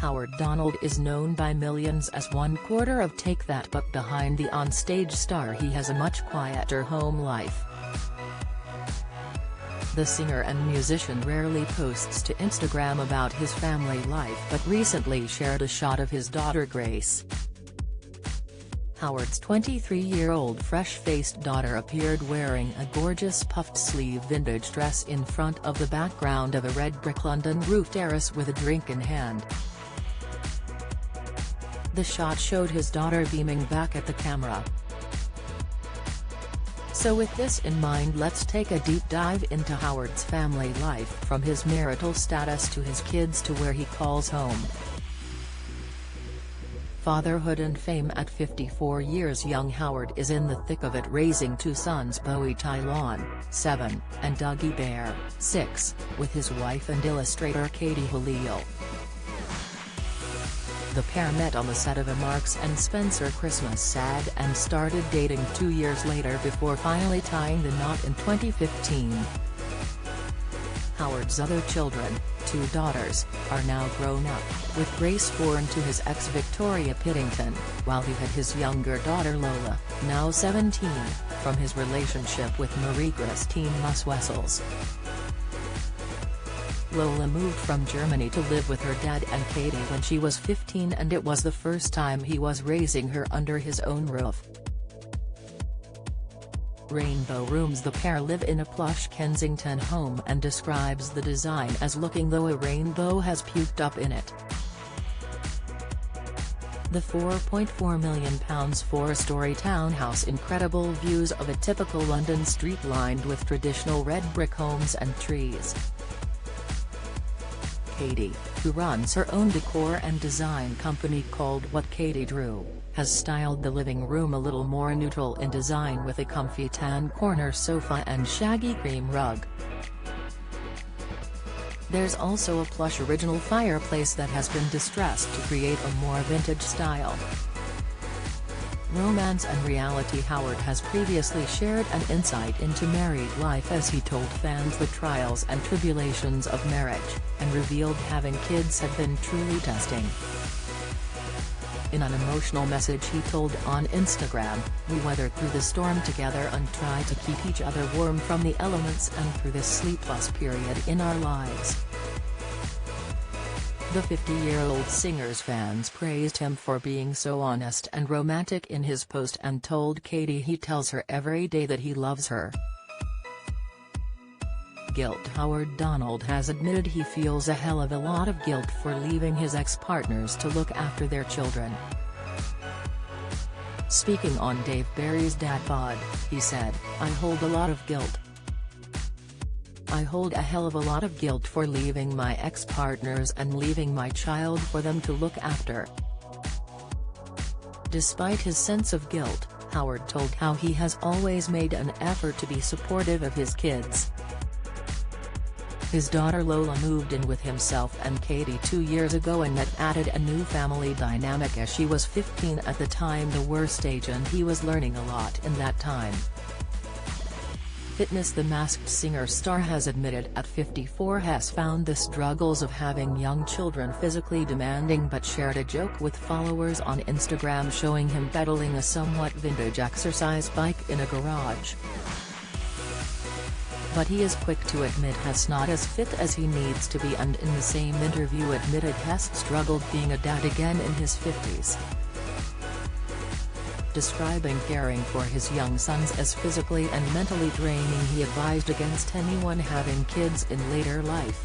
Howard Donald is known by millions as one quarter of Take That, but behind the onstage star he has a much quieter home life. The singer and musician rarely posts to Instagram about his family life, but recently shared a shot of his daughter Grace. Howard's 23-year-old fresh-faced daughter appeared wearing a gorgeous puffed-sleeve vintage dress in front of the background of a red brick London roof terrace with a drink in hand. The shot showed his daughter beaming back at the camera. So with this in mind, let's take a deep dive into Howard's family life, from his marital status to his kids to where he calls home. Fatherhood and fame. At 54 years young, Howard is in the thick of it, raising two sons, Bowie Tylon, 7, and Dougie Bear, 6, with his wife and illustrator Katie Halil. The pair met on the set of a Marks & Spencer Christmas ad and started dating 2 years later before finally tying the knot in 2015. Howard's other children, 2 daughters, are now grown up, with Grace born to his ex Victoria Piddington, while he had his younger daughter Lola, now 17, from his relationship with Marie-Christine Muswessels. Lola moved from Germany to live with her dad and Katie when she was 15, and it was the first time he was raising her under his own roof. Rainbow Rooms. The pair live in a plush Kensington home and describes the design as looking though a rainbow has puked up in it. The £4.4 million 4-storey townhouse, incredible views of a typical London street lined with traditional red brick homes and trees. Katie, who runs her own decor and design company called What Katie Drew, has styled the living room a little more neutral in design with a comfy tan corner sofa and shaggy cream rug. There's also a plush original fireplace that has been distressed to create a more vintage style. Romance and reality. Howard has previously shared an insight into married life as he told fans the trials and tribulations of marriage, and revealed having kids had been truly testing. In an emotional message he told on Instagram, "We weathered through the storm together and tried to keep each other warm from the elements and through this sleepless period in our lives." The 50-year-old singer's fans praised him for being so honest and romantic in his post, and told Katie he tells her every day that he loves her. Guilt. Howard Donald has admitted he feels a hell of a lot of guilt for leaving his ex-partners to look after their children. Speaking on Dave Berry's Dad Bod, he said, "I hold a lot of guilt. I hold a hell of a lot of guilt for leaving my ex-partners and leaving my child for them to look after." Despite his sense of guilt, Howard told how he has always made an effort to be supportive of his kids. His daughter Lola moved in with himself and Katie 2 years ago, and that added a new family dynamic as she was 15 at the time the worst age, and he was learning a lot in that time. Fitness. The Masked Singer star has admitted at 54 has found the struggles of having young children physically demanding, but shared a joke with followers on Instagram showing him pedaling a somewhat vintage exercise bike in a garage. But he is quick to admit he's not as fit as he needs to be, and in the same interview admitted he's struggled being a dad again in his 50s. Describing caring for his young sons as physically and mentally draining, he advised against anyone having kids in later life.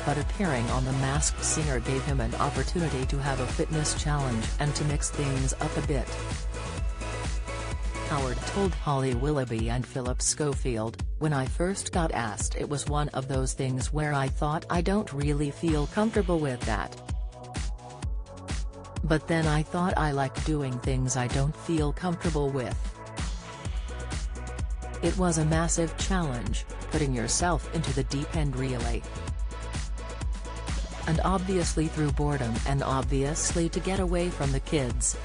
But appearing on The Masked Singer gave him an opportunity to have a fitness challenge and to mix things up a bit. Howard told Holly Willoughby and Philip Schofield, "When I first got asked, it was one of those things where I thought I don't really feel comfortable with that. But then I thought I like doing things I don't feel comfortable with." It was a massive challenge, putting yourself into the deep end really. And obviously through boredom, and obviously to get away from the kids.